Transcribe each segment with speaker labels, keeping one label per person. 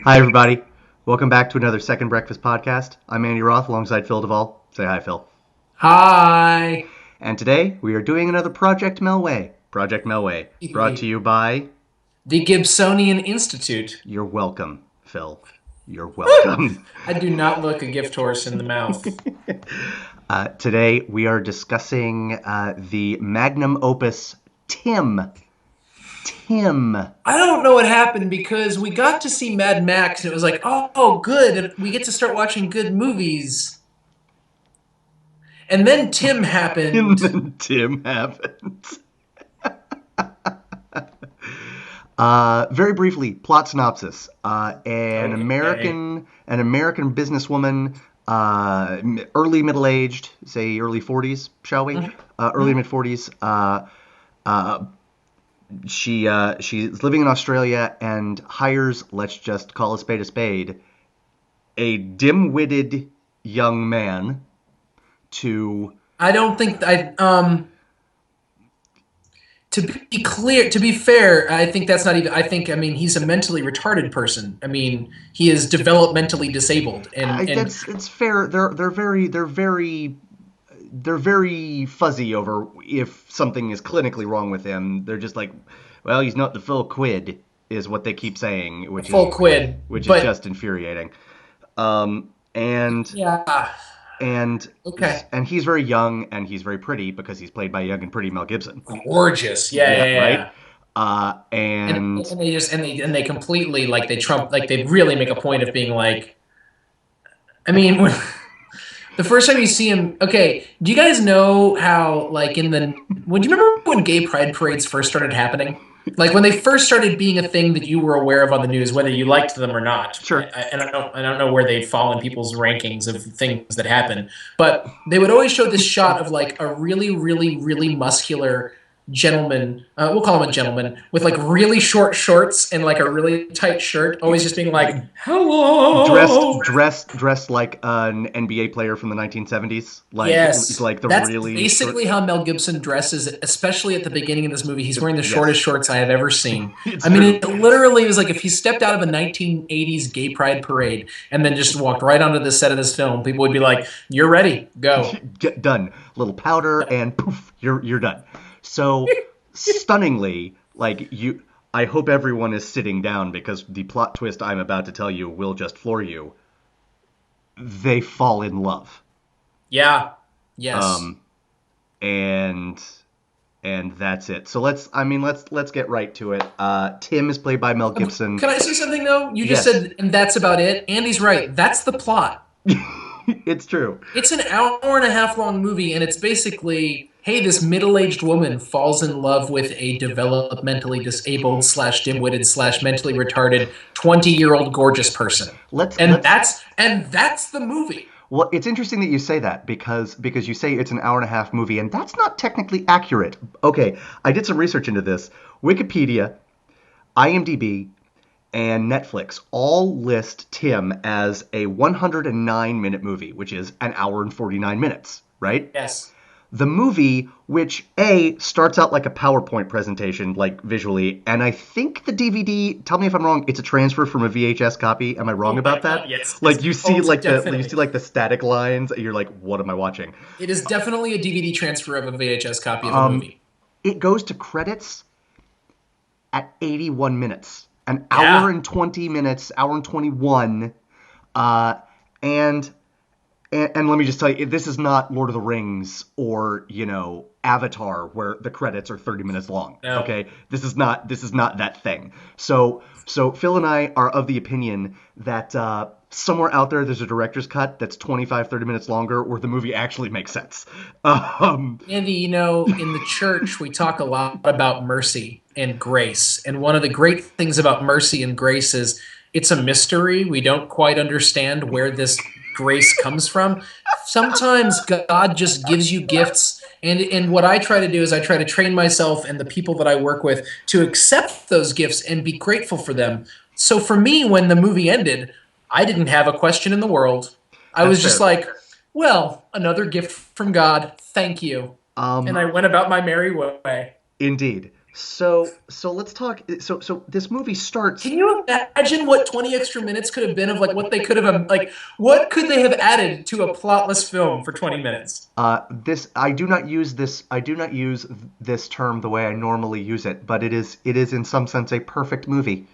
Speaker 1: Hi, everybody. Welcome back to another Second Breakfast podcast. I'm Andy Roth alongside Phil Duvall. Say hi, Phil.
Speaker 2: Hi.
Speaker 1: And today we are doing another Project Melway. Project Melway, brought to
Speaker 2: The
Speaker 1: you by.
Speaker 2: Gibsonian Institute.
Speaker 1: You're welcome, Phil. You're welcome.
Speaker 2: I do not look a gift horse in the mouth.
Speaker 1: Today we are discussing the magnum opus Tim. Tim.
Speaker 2: I don't know what happened because we got to see Mad Max and it was like, oh, good. We get to start watching good movies. And then Tim
Speaker 1: And
Speaker 2: happened.
Speaker 1: then Tim happens. Very briefly, plot synopsis.
Speaker 2: Okay.
Speaker 1: An American businesswoman, early middle aged, say early 40s, shall we? Early mid 40s. She's living in Australia and hires, let's just call a spade, a dim-witted young man to.
Speaker 2: I don't think to be clear, to be fair, I think that's not even. I mean, he's a mentally retarded person. I mean, he is developmentally disabled, and
Speaker 1: That's it's fair. They're very fuzzy over if something is clinically wrong with him. They're just like, well, he's not the full quid, is what they keep saying,
Speaker 2: full quid.
Speaker 1: which is
Speaker 2: But
Speaker 1: just infuriating. Um, and
Speaker 2: yeah,
Speaker 1: and
Speaker 2: okay,
Speaker 1: and he's very young and he's very pretty because he's played by young and pretty Mel Gibson.
Speaker 2: gorgeous. Yeah,
Speaker 1: Yeah,
Speaker 2: yeah, yeah,
Speaker 1: right.
Speaker 2: yeah.
Speaker 1: And
Speaker 2: And they just and they completely like they trump like they really make a point of being like. I mean, the first time you see him, okay. Do you guys know how like in the? Would you remember when gay pride parades first started happening? Like when they first started being a thing that you were aware of on the news, whether you liked them or not.
Speaker 1: sure,
Speaker 2: I don't know where they'd fall in people's rankings of things that happen, but they would always show this shot of like a really, really, really muscular gentleman. We'll call him a gentleman with like really short shorts and like a really tight shirt, always just being like, "Hello."
Speaker 1: dressed like an NBA player from the 1970s,
Speaker 2: Yes,
Speaker 1: like the
Speaker 2: that's
Speaker 1: really short.
Speaker 2: basically how Mel Gibson dresses, especially at the beginning of this movie. He's wearing the
Speaker 1: Yes,
Speaker 2: shortest shorts I have ever seen.
Speaker 1: it's
Speaker 2: I mean,
Speaker 1: true.
Speaker 2: it literally was like if he stepped out of a 1980s gay pride parade and then just walked right onto the set of this film, people would be like, "You're ready, go."
Speaker 1: Get done. Little powder and poof, you're done. So stunningly, like you. I hope everyone is sitting down because the plot twist I'm about to tell you will just floor you. They fall in love.
Speaker 2: Yeah. Yes.
Speaker 1: Um, and that's it. So let's get right to it. Tim is played by Mel Gibson.
Speaker 2: Can I say something though? You just
Speaker 1: Yes,
Speaker 2: said, and that's about it. Andy's right. That's the plot.
Speaker 1: it's true.
Speaker 2: It's an hour and a half long movie, and it's basically, hey, this middle aged woman falls in love with a developmentally disabled slash dim witted slash mentally retarded 20-year-old gorgeous person,
Speaker 1: Let's.
Speaker 2: and that's the movie.
Speaker 1: Well, it's interesting that you say that because you say it's an hour and a half movie, and that's not technically accurate. Okay, I did some research into this. Wikipedia, IMDb, and Netflix all list Tim as a 109-minute movie, which is an hour and 49 minutes, right?
Speaker 2: Yes.
Speaker 1: The movie, which A, starts out like a PowerPoint presentation, like visually, and I think the DVD, tell me if I'm wrong, it's a transfer from a VHS copy. Am I wrong
Speaker 2: Oh my
Speaker 1: about
Speaker 2: god,
Speaker 1: that?
Speaker 2: yes.
Speaker 1: Like you
Speaker 2: Definitely.
Speaker 1: see like the static lines, and you're like, what am I watching?
Speaker 2: It is definitely a DVD transfer of a VHS copy of a movie.
Speaker 1: It goes to credits at 81 minutes. An hour
Speaker 2: Yeah.
Speaker 1: and 20 minutes, hour and 21. Uh, and and let me just tell you, this is not Lord of the Rings or Avatar, where the credits are 30 minutes long.
Speaker 2: No.
Speaker 1: Okay, this is not that thing. So Phil and I are of the opinion that somewhere out there there's a director's cut that's 25, 30 minutes longer, where the movie actually makes sense. Um,
Speaker 2: Andy, in the church, we talk a lot about mercy and grace. And one of the great things about mercy and grace is it's a mystery. We don't quite understand where this grace comes from. Sometimes God just gives you gifts. And what I try to do is I try to train myself and the people that I work with to accept those gifts and be grateful for them. So for me, when the movie ended, I didn't have a question in the world. I
Speaker 1: that's
Speaker 2: was just
Speaker 1: fair.
Speaker 2: like, well, another gift from God. Thank you. And
Speaker 1: Um,
Speaker 2: I went about my merry way.
Speaker 1: Indeed. So let's talk. So this movie starts.
Speaker 2: Can you imagine what 20 extra minutes could have been of like what they could have like what could they have added to a plotless film for 20 minutes?
Speaker 1: This I do not use this. I do not use this term the way I normally use it, but it is in some sense a perfect movie.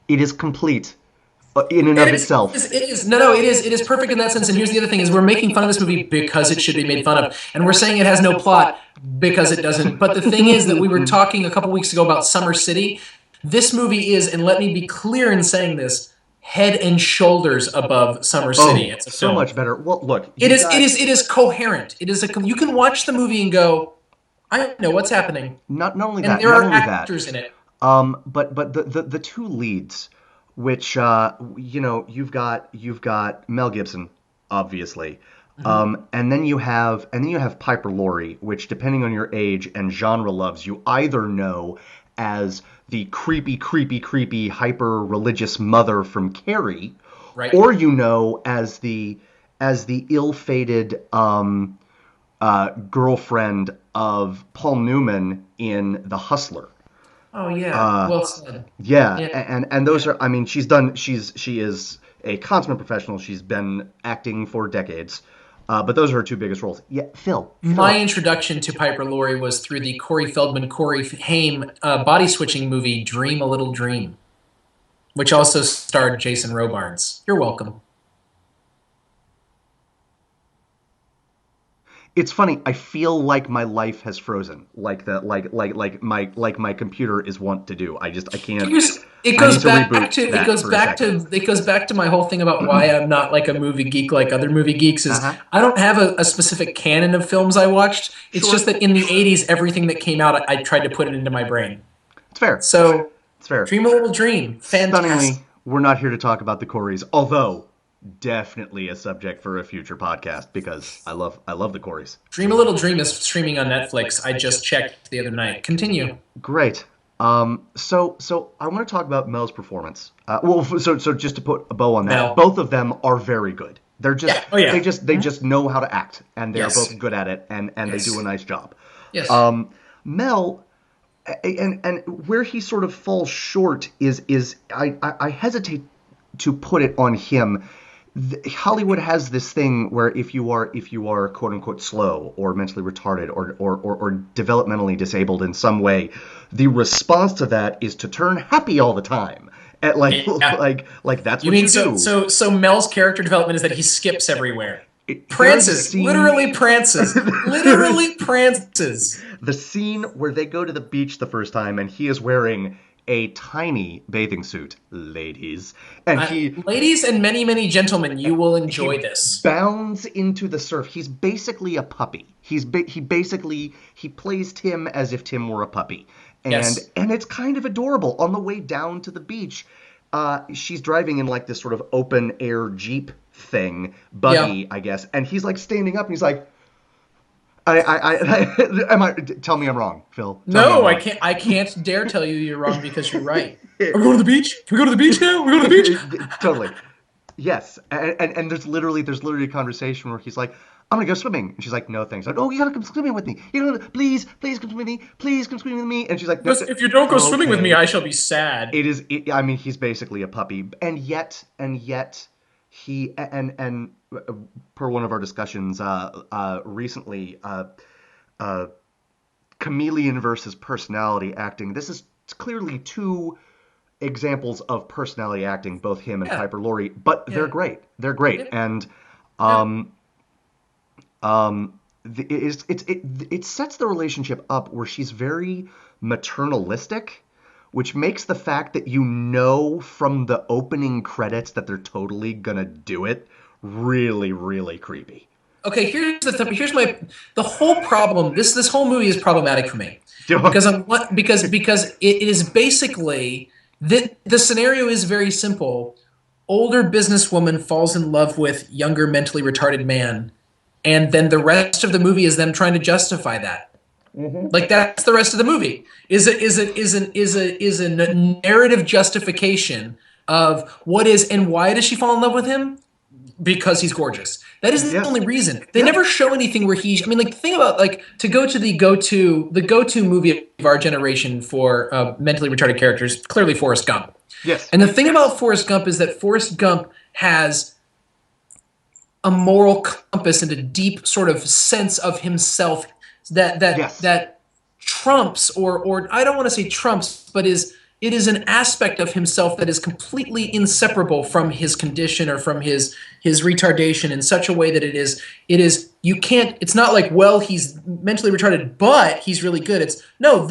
Speaker 1: It is complete in and of itself.
Speaker 2: It is perfect in that sense. And here's the other thing: is we're making fun of this movie because it should be made fun of, and we're saying it has no plot because it doesn't. But the thing is that we were talking a couple weeks ago about Summer City. This movie is, and let me be clear in saying this, head and shoulders above Summer City.
Speaker 1: Oh,
Speaker 2: It's a
Speaker 1: so
Speaker 2: film.
Speaker 1: much better. Well, look,
Speaker 2: It is coherent. It is you can watch the movie and go, I know what's happening,
Speaker 1: not only
Speaker 2: and
Speaker 1: that,
Speaker 2: there
Speaker 1: not
Speaker 2: are
Speaker 1: only that.
Speaker 2: actors in it.
Speaker 1: But the two leads, which you've got Mel Gibson, obviously, and then you have Piper Laurie, which depending on your age and genre loves, you either know as the creepy hyper religious mother from Carrie,
Speaker 2: Right.
Speaker 1: or you know as the ill-fated girlfriend of Paul Newman in The Hustler.
Speaker 2: Oh yeah, well said.
Speaker 1: Yeah,
Speaker 2: Yeah.
Speaker 1: and those are, I mean, she is a consummate professional. She's been acting for decades, but those are her two biggest roles. Yeah, Phil.
Speaker 2: My introduction to Piper Laurie was through the Corey Feldman, Corey Haim body switching movie Dream a Little Dream, which also starred Jason Robards. You're welcome.
Speaker 1: It's funny. I feel like my life has frozen, like my computer is wont to do. I can't.
Speaker 2: It
Speaker 1: I
Speaker 2: goes
Speaker 1: need to
Speaker 2: back
Speaker 1: reboot
Speaker 2: to
Speaker 1: that for a second.
Speaker 2: it goes back to my whole thing about why I'm not like a movie geek like other movie geeks is
Speaker 1: Uh-huh.
Speaker 2: I don't have a specific canon of films I watched. It's
Speaker 1: Sure.
Speaker 2: just that in the 80s everything that came out I tried to put it into my brain.
Speaker 1: It's fair.
Speaker 2: So
Speaker 1: It's fair.
Speaker 2: Dream a Little Dream. Fantastic.
Speaker 1: Stunningly, we're not here to talk about the Coreys, although definitely a subject for a future podcast because I love the Coreys.
Speaker 2: Dream a Little Dream is streaming on Netflix. I just checked the other night. Continue.
Speaker 1: Great. So I want to talk about Mel's performance. So just to put a bow on that,
Speaker 2: Mel.
Speaker 1: both of them are very good. They're just
Speaker 2: Yeah. Oh, yeah.
Speaker 1: they just know how to act, and they're
Speaker 2: Yes.
Speaker 1: both good at it, and they
Speaker 2: Yes.
Speaker 1: do a nice job.
Speaker 2: Yes.
Speaker 1: Mel, and where he sort of falls short is I hesitate to put it on him. Hollywood has this thing where if you are quote unquote slow or mentally retarded or developmentally disabled in some way, the response to that is to turn happy all the time. And
Speaker 2: Yeah.
Speaker 1: like that's
Speaker 2: You
Speaker 1: what
Speaker 2: mean
Speaker 1: you do.
Speaker 2: so Mel's character development is that he skips everywhere.
Speaker 1: There's a
Speaker 2: Prances.
Speaker 1: scene-
Speaker 2: Literally prances. Literally prances.
Speaker 1: The scene where they go to the beach the first time and he is wearing a tiny bathing suit, ladies, and
Speaker 2: Ladies and many, many gentlemen, you will enjoy this.
Speaker 1: bounds into the surf. He's basically a puppy. He plays Tim as if Tim were a puppy, and
Speaker 2: Yes.
Speaker 1: and it's kind of adorable. On the way down to the beach, she's driving in like this sort of open air Jeep thing, buggy,
Speaker 2: Yeah.
Speaker 1: I guess, and he's like standing up and he's like, tell me I'm wrong, Phil. Tell me I'm
Speaker 2: No,
Speaker 1: wrong.
Speaker 2: I can't dare tell you you're wrong because you're right. Are we going to the beach? Can we go to the beach now? We go to the beach?
Speaker 1: Totally. Yes. And there's literally a conversation where he's like, I'm gonna go swimming. And she's like, no thanks. Like, oh, you gotta come swimming with me. You know, please come swim with me. Please come swimming with me. And she's like, no,
Speaker 2: If you don't go swimming with
Speaker 1: okay.
Speaker 2: me, I shall be sad.
Speaker 1: I mean, he's basically a puppy. And yet he and per one of our discussions recently, chameleon versus personality acting. This is clearly two examples of personality acting, both him and
Speaker 2: Yeah.
Speaker 1: Piper Laurie, but they're great. They're great,
Speaker 2: Yeah.
Speaker 1: and it sets the relationship up where she's very maternalistic, which makes the fact that you know from the opening credits that they're totally gonna do it really, really creepy.
Speaker 2: Okay, here's the whole problem. This whole movie is problematic for me because it is basically the scenario is very simple. Older businesswoman falls in love with younger mentally retarded man, and then the rest of the movie is them trying to justify that.
Speaker 1: Mm-hmm.
Speaker 2: Like that's the rest of the movie. Is a narrative justification of what is and why does she fall in love with him? because he's gorgeous. That isn't the
Speaker 1: Yeah.
Speaker 2: only reason. They never show anything where I mean, like, the thing about, like, to go to the go-to movie of our generation for mentally retarded characters, clearly Forrest Gump.
Speaker 1: Yes.
Speaker 2: And the thing about Forrest Gump is that Forrest Gump has a moral compass and a deep sort of sense of himself that trumps, or I don't want to say trumps, but it is an aspect of himself that is completely inseparable from his condition or from his retardation, in such a way that it is you can't, it's not like, well, he's mentally retarded but he's really good. It's no,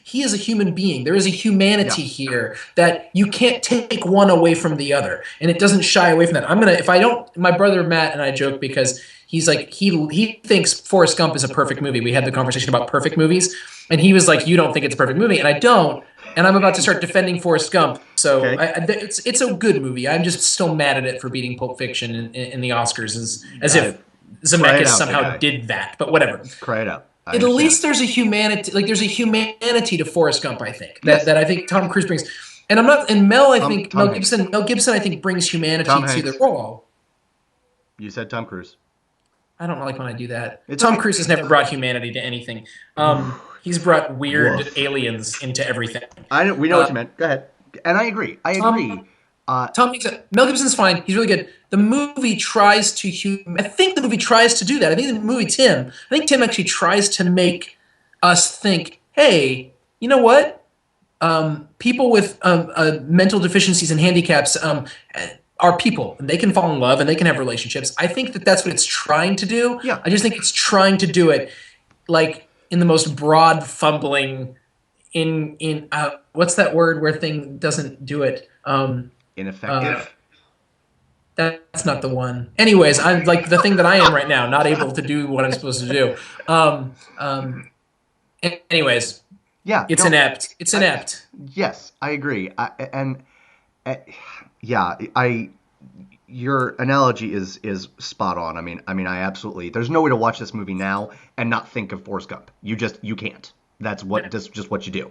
Speaker 2: he is a human being. There is a humanity here that you can't take one away from the other, and it doesn't shy away from that. My brother Matt and I joke because he's like, he thinks Forrest Gump is a perfect movie. We had the conversation about perfect movies, and he was like, you don't think it's a perfect movie, and I don't. And I'm about to start defending Forrest Gump, so it's a good movie. I'm just still mad at it for beating Pulp Fiction in the Oscars, as if Zemeckis somehow did that. But whatever.
Speaker 1: Cry it out.
Speaker 2: At least there's a humanity, to Forrest Gump. I think that I think Tom Cruise brings, and I'm not. And Mel, I think Mel Gibson, I think brings humanity to the role.
Speaker 1: You said Tom Cruise.
Speaker 2: I don't like when I do that. Tom Cruise has never brought humanity to anything. He's brought weird aliens into everything.
Speaker 1: We know what you meant. Go ahead. And I agree.
Speaker 2: Mel Gibson's fine. He's really good. The movie tries to I think the movie tries to do that. I think Tim actually tries to make us think, hey, you know what? People with mental deficiencies and handicaps are people, and they can fall in love and they can have relationships. I think that's what it's trying to do.
Speaker 1: Yeah.
Speaker 2: I just think it's trying to do it like in the most broad fumbling in what's that word where thing doesn't do it?
Speaker 1: Ineffective.
Speaker 2: That's not the one. Anyways, I'm like the thing that I am right now, not able to do what I'm supposed to do. Anyways,
Speaker 1: yeah,
Speaker 2: it's inept. It's inept.
Speaker 1: Yes, I agree. Your analogy is spot on. I mean, I absolutely. There's no way to watch this movie now and not think of Forrest Gump. You can't. That's just what you do.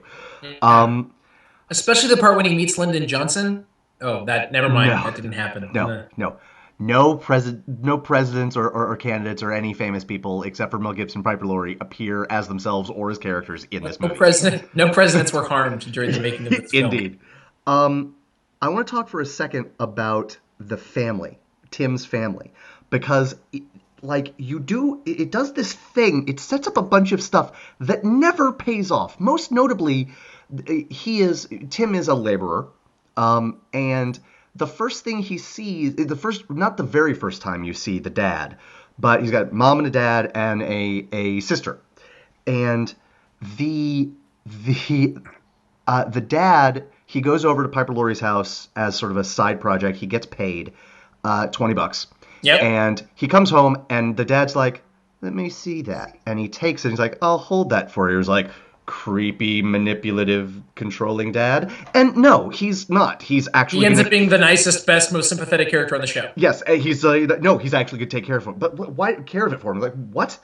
Speaker 2: Especially the part when he meets Lyndon Johnson. Oh, never mind. No, that didn't happen.
Speaker 1: No presidents or candidates or any famous people except for Mel Gibson, Piper Laurie appear as themselves or as characters in this movie.
Speaker 2: No presidents were harmed during the making of this film.
Speaker 1: Indeed. I want to talk for a second about the family, Tim's family, because it does this thing. It sets up a bunch of stuff that never pays off. Most notably, Tim is a laborer, and the first thing he sees, not the very first time you see the dad, but he's got mom and a dad and a sister, and the dad. He goes over to Piper Laurie's house as sort of a side project. He gets paid $20.
Speaker 2: Yep.
Speaker 1: And he comes home, and the dad's like, let me see that. And he takes it, and he's like, I'll hold that for you. He's like, creepy, manipulative, controlling dad. And no, he's not. He's actually...
Speaker 2: He ends up being the nicest, best, most sympathetic character on the show.
Speaker 1: Yes, he's actually going to take care of him. But why care of it for him? Like, what?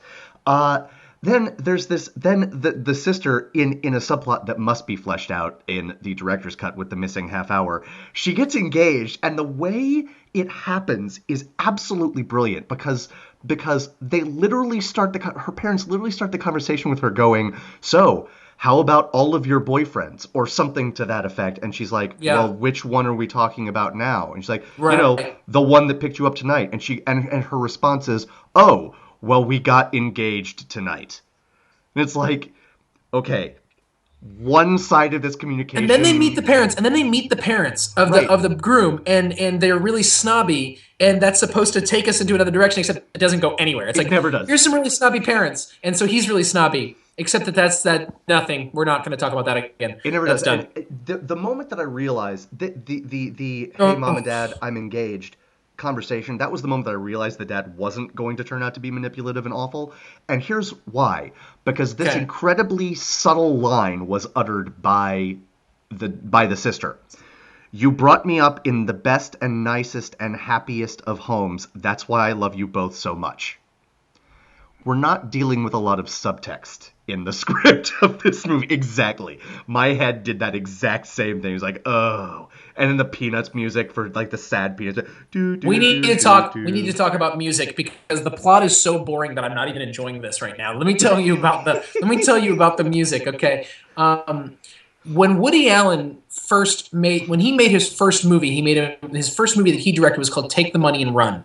Speaker 1: Then there's this. Then the sister in a subplot that must be fleshed out in the director's cut with the missing half hour. She gets engaged, and the way it happens is absolutely brilliant because they literally her parents literally start the conversation with her going, so how about all of your boyfriends or something to that effect? And she's like, well, which one are we talking about now? And she's like, right. The one that picked you up tonight. And and her response is, oh, well, we got engaged tonight. And it's like, okay, one side of this communication.
Speaker 2: And then they meet the parents, of the groom, and they're really snobby, and that's supposed to take us into another direction, except it doesn't go anywhere. It never does. Here's some really snobby parents, and so he's really snobby, except that's nothing. We're not going to talk about that again.
Speaker 1: It never
Speaker 2: does.
Speaker 1: Done. The moment that I realized that hey, mom and dad, I'm engaged conversation, that was the moment that I realized the dad wasn't going to turn out to be manipulative and awful. And here's why. Because this incredibly subtle line was uttered by the sister. You brought me up in the best and nicest and happiest of homes. That's why I love you both so much. we're not dealing with a lot of subtext in the script of this movie. Exactly. My head did that exact same thing. It was like, oh. And then the Peanuts music for like the sad Peanuts.
Speaker 2: We need to talk. We need to talk about music because the plot is so boring that I'm not even enjoying this right now. Let me tell you about the. Let me tell you about the music. Okay, when Woody Allen when he made his first movie, his first movie that he directed was called Take the Money and Run.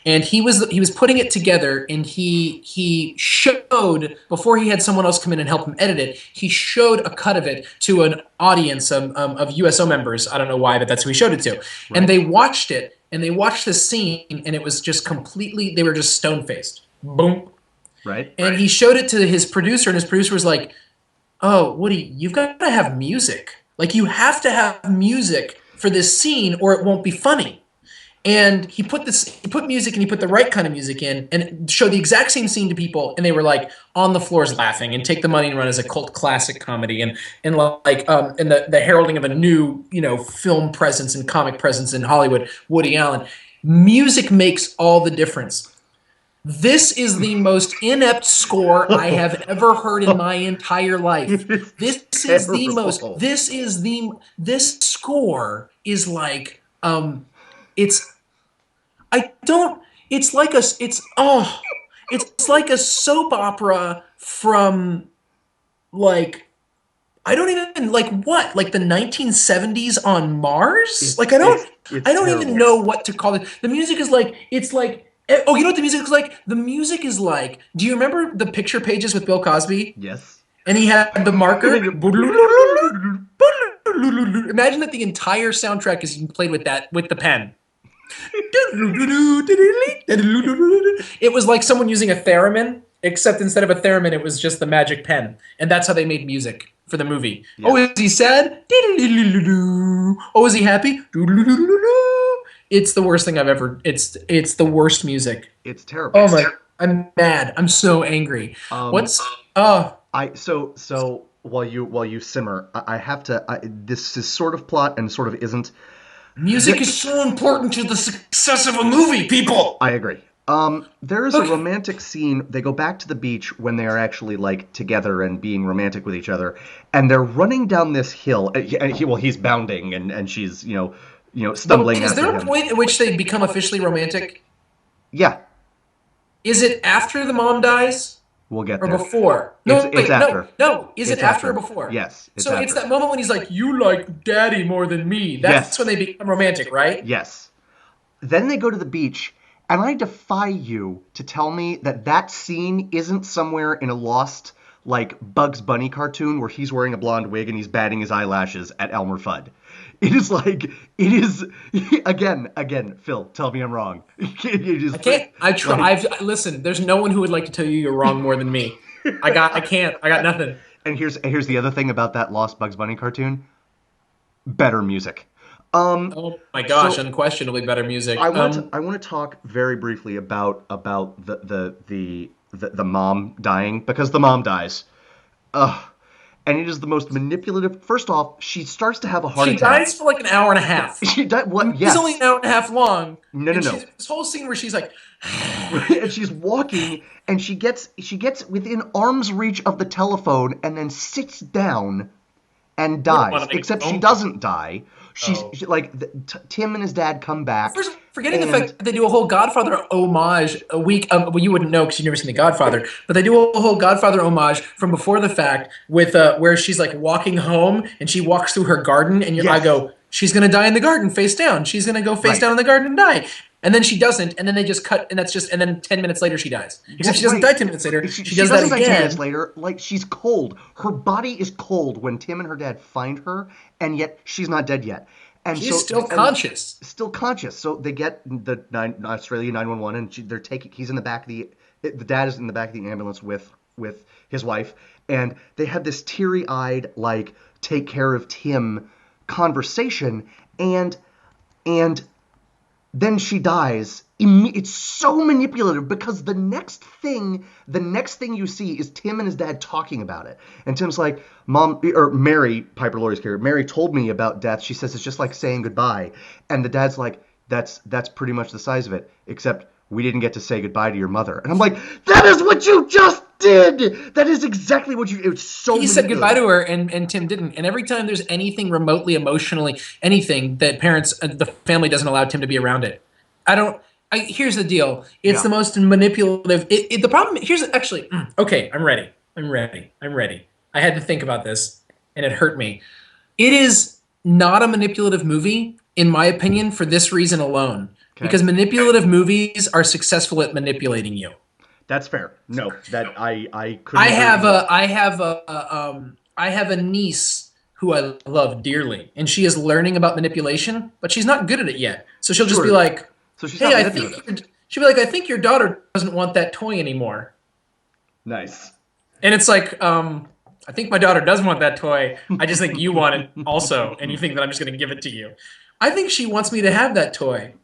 Speaker 2: And he was putting it together, and he showed, before he had someone else come in and help him edit it, he showed a cut of it to an audience of USO members. I don't know why, but that's who he showed it to. Right. And they watched it, and they watched the scene, and it was just completely, they were just stone-faced. Boom.
Speaker 1: Right.
Speaker 2: And he showed it to his producer, and his producer was like, oh, Woody, you've got to have music. Like, you have to have music for this scene, or it won't be funny. And he put music, and he put the right kind of music in, and showed the exact same scene to people, and they were like on the floors laughing. And Take the Money and Run is a cult classic comedy, and the heralding of a new, film presence and comic presence in Hollywood, Woody Allen. Music makes all the difference. This is the most inept score I have ever heard in my entire life. This score is like, it's like a soap opera from, like, I don't even, like, what? Like the 1970s on Mars? I don't even know what to call it. The music is like, oh, you know what the music is like? The music is like, do you remember the picture pages with Bill Cosby?
Speaker 1: Yes.
Speaker 2: And he had the marker. Imagine that the entire soundtrack is played with the pen. It was like someone using a theremin, except instead of a theremin, it was just the magic pen. And that's how they made music for the movie. Yeah. Oh, is he sad? Oh, is he happy? It's the worst thing I've ever. It's the worst music.
Speaker 1: It's terrible.
Speaker 2: Oh my! I'm mad. I'm so angry.
Speaker 1: So while you simmer, I have to. This is sort of plot and sort of isn't.
Speaker 2: Music is so important to the success of a movie, people.
Speaker 1: I agree. There is a romantic scene. They go back to the beach when they are actually like together and being romantic with each other, and they're running down this hill. He's bounding and she's stumbling.
Speaker 2: Is there a point at which they become officially romantic?
Speaker 1: Yeah.
Speaker 2: Is it after the mom dies?
Speaker 1: We'll get
Speaker 2: or
Speaker 1: there.
Speaker 2: Before?
Speaker 1: It's after.
Speaker 2: No. Is it after or before?
Speaker 1: Yes.
Speaker 2: It's that moment when he's like, "You like Daddy more than me." That's when they become romantic, right?
Speaker 1: Yes. Then they go to the beach, and I defy you to tell me that scene isn't somewhere in a lost, like, Bugs Bunny cartoon where he's wearing a blonde wig and he's batting his eyelashes at Elmer Fudd. Again, Phil, tell me I'm wrong.
Speaker 2: Listen, there's no one who would like to tell you you're wrong more than me. I got nothing.
Speaker 1: And here's the other thing about that lost Bugs Bunny cartoon. Better music.
Speaker 2: Oh my gosh, unquestionably better music.
Speaker 1: I want to talk very briefly about the mom dying, because the mom dies. And it is the most manipulative. First off, she starts to have a heart attack. She dies
Speaker 2: for like an hour and a half.
Speaker 1: She died. What? Yes.
Speaker 2: It's only an hour and a half long.
Speaker 1: No.
Speaker 2: This whole scene where she's like,
Speaker 1: and she's walking, and she gets within arm's reach of the telephone, and then sits down and dies. Except she doesn't die. Tim and his dad come back.
Speaker 2: First, forgetting the fact that they do a whole Godfather homage a week. Well, you wouldn't know because you've never seen The Godfather, but they do a whole Godfather homage from before the fact with where she's like walking home and she walks through her garden, and I go, she's gonna die in the garden face down. She's gonna go face down in the garden and die. And then she doesn't, and then they just cut, and then 10 minutes later she dies. Except she doesn't die 10 minutes later. She does that again. 10 minutes
Speaker 1: later, like, she's cold. Her body is cold when Tim and her dad find her, and yet she's not dead yet. And
Speaker 2: she's still conscious.
Speaker 1: Still conscious. So they get the Australia 911, and they're taking. He's in the back of the dad is in the back of the ambulance with his wife, and they have this teary-eyed, like, take care of Tim conversation, and then she dies. It's so manipulative because the next thing you see is Tim and his dad talking about it. And Tim's like, Mary, Piper Laurie's character, Mary told me about death. She says it's just like saying goodbye. And the dad's like, that's pretty much the size of it, except we didn't get to say goodbye to your mother. And I'm like, that is what you just did! That is exactly what you did. It was so
Speaker 2: He said goodbye to her, and Tim didn't. And every time there's anything remotely emotionally, anything that the family doesn't allow Tim to be around it. Here's the deal. It's the most manipulative. The problem, okay, I'm ready. I had to think about this, and it hurt me. It is not a manipulative movie, in my opinion, for this reason alone. Okay. Because manipulative movies are successful at manipulating you.
Speaker 1: That's fair. No, that I couldn't.
Speaker 2: I have a niece who I love dearly, and she is learning about manipulation, but she's not good at it yet. So she'll just be like, "Hey, she'll be like, I think your daughter doesn't want that toy anymore."
Speaker 1: Nice.
Speaker 2: And it's like, I think my daughter does want that toy. I just think you want it also, and you think that I'm just going to give it to you. I think she wants me to have that toy.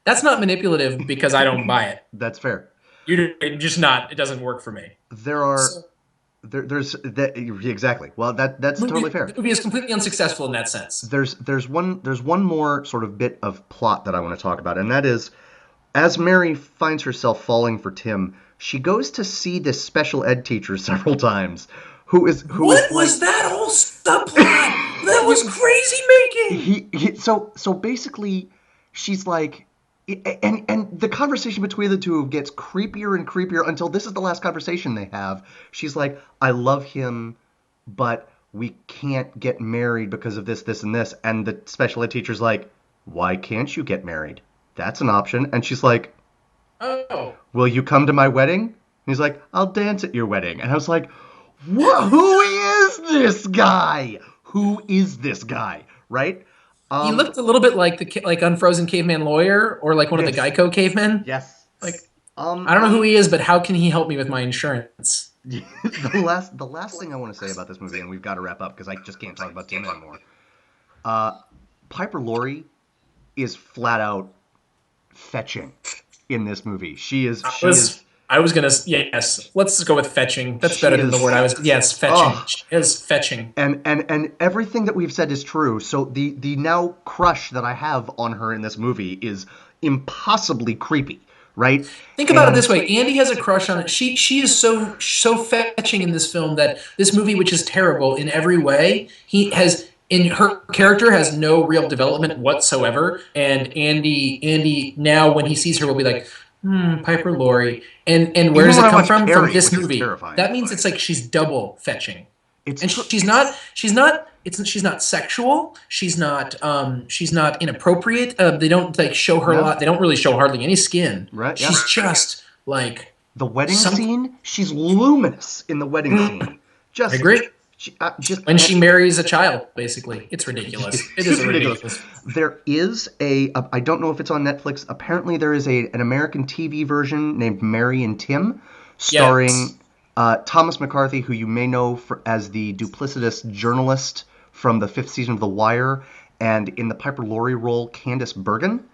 Speaker 2: That's not manipulative because I don't buy it.
Speaker 1: That's fair.
Speaker 2: It doesn't work for me.
Speaker 1: There's exactly. Well, that's totally fair.
Speaker 2: The movie is completely unsuccessful in that sense.
Speaker 1: There's one more sort of bit of plot that I want to talk about, and that is, as Mary finds herself falling for Tim, she goes to see this special ed teacher several times. What
Speaker 2: was that whole subplot? That was crazy making.
Speaker 1: So basically, she's like, and the conversation between the two gets creepier and creepier until this is the last conversation they have. She's like, I love him, but we can't get married because of this, this, and this. And the special ed teacher's like, why can't you get married? That's an option. And she's like,
Speaker 2: oh,
Speaker 1: will you come to my wedding? And he's like, I'll dance at your wedding. And I was like, who is this guy? Who is this guy? Right?
Speaker 2: He looked a little bit like the Unfrozen Caveman Lawyer, or like one of the Geico cavemen.
Speaker 1: Yes.
Speaker 2: Like, I don't know who he is, but how can he help me with my insurance?
Speaker 1: The last thing I want to say about this movie, and we've got to wrap up because I just can't talk about Tim anymore. Piper Laurie is flat out fetching in this movie.
Speaker 2: I was gonna, yes. Let's go with fetching. That's better than the word I was. Yes, fetching. Oh. She is fetching.
Speaker 1: And everything that we've said is true. So the now crush that I have on her in this movie is impossibly creepy, right?
Speaker 2: Think about it this way: Andy has a crush on it. She is so fetching in this film that this movie, which is terrible in every way, her character has no real development whatsoever. And Andy now when he sees her will be like, Piper Laurie. And where does it come from? From this movie. That means it's like she's double fetching. She's not sexual. She's not inappropriate. They don't like show her a lot. They don't really show hardly any skin.
Speaker 1: Right.
Speaker 2: She's just like
Speaker 1: the wedding scene. She's luminous in the wedding scene.
Speaker 2: I agree. When she marries a child, basically. It's ridiculous. It is ridiculous.
Speaker 1: There is I don't know if it's on Netflix. Apparently there is an American TV version named Mary and Tim, starring Thomas McCarthy, who you may know as the duplicitous journalist from the 5th season of The Wire, and in the Piper Laurie role, Candice Bergen.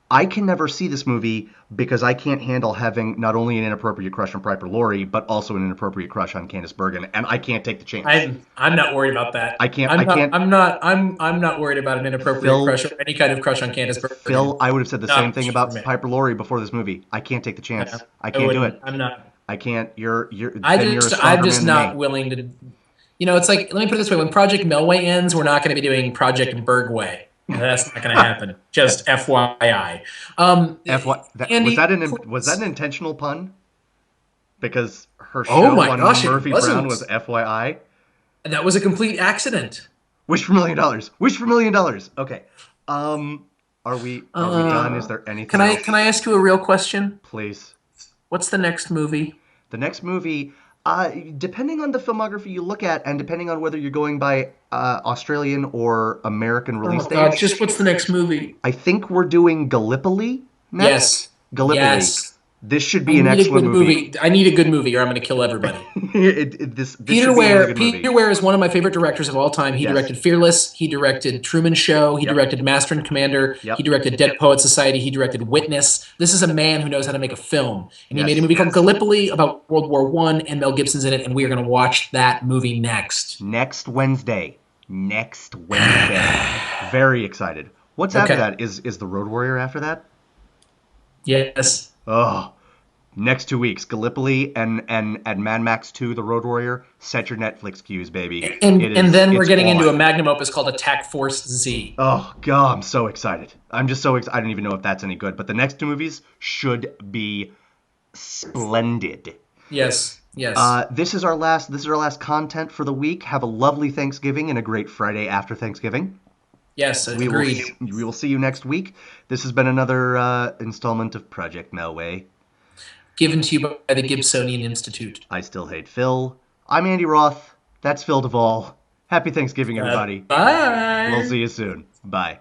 Speaker 1: I can never see this movie because I can't handle having not only an inappropriate crush on Piper Laurie, but also an inappropriate crush on Candice Bergen, and I can't take the chance.
Speaker 2: I'm not worried about that. I'm not worried about an inappropriate crush or any kind of crush on Candice Bergen.
Speaker 1: Phil, I would have said the same thing about Piper Laurie before this movie. I can't take the chance. I can't do it.
Speaker 2: I'm not.
Speaker 1: I can't.
Speaker 2: I'm just not willing to. It's like, let me put it this way: when Project Melway ends, we're not going to be doing Project Bergway. That's not going to happen. Just FYI.
Speaker 1: Andy, was that an intentional pun? Because her show on Murphy Brown was FYI.
Speaker 2: That was a complete accident.
Speaker 1: Wish for $1 million. Wish for $1 million. Okay. Are we done? Is there anything else?
Speaker 2: Can I ask you a real question?
Speaker 1: Please.
Speaker 2: What's the next movie?
Speaker 1: The next movie, depending on the filmography you look at, and depending on whether you're going by Australian or American release date.
Speaker 2: Just what's the next movie?
Speaker 1: I think we're doing Gallipoli next.
Speaker 2: Yes.
Speaker 1: Gallipoli. Yes. This should be an excellent movie.
Speaker 2: I need a good movie, or I'm going to kill everybody. Peter Weir is one of my favorite directors of all time. He directed Fearless. He directed Truman Show. He directed Master and Commander. He directed Dead Poets Society. He directed Witness. This is a man who knows how to make a film. And he made a movie called Gallipoli about World War I, and Mel Gibson's in it, and we are going to watch that movie next.
Speaker 1: Next Wednesday. Very excited. What's after that? Is The Road Warrior after that?
Speaker 2: Yes.
Speaker 1: Oh, next 2 weeks, Gallipoli and Mad Max 2, The Road Warrior. Set your Netflix queues, baby.
Speaker 2: And then we're
Speaker 1: It's
Speaker 2: getting into a
Speaker 1: on.
Speaker 2: magnum opus called Attack Force Z.
Speaker 1: Oh God, I'm so excited. I'm just so excited. I don't even know if that's any good, but the next two movies should be splendid.
Speaker 2: Yes. Yes.
Speaker 1: This is our last content for the week. Have a lovely Thanksgiving and a great Friday after Thanksgiving.
Speaker 2: Yes.
Speaker 1: We will
Speaker 2: Agreed.
Speaker 1: we will see you next week. This has been another installment of Project Melway.
Speaker 2: Given to you by the Gibsonian Institute.
Speaker 1: I still hate Phil. I'm Andy Roth. That's Phil Duvall. Happy Thanksgiving, everybody. We'll
Speaker 2: Bye.
Speaker 1: see you soon. Bye.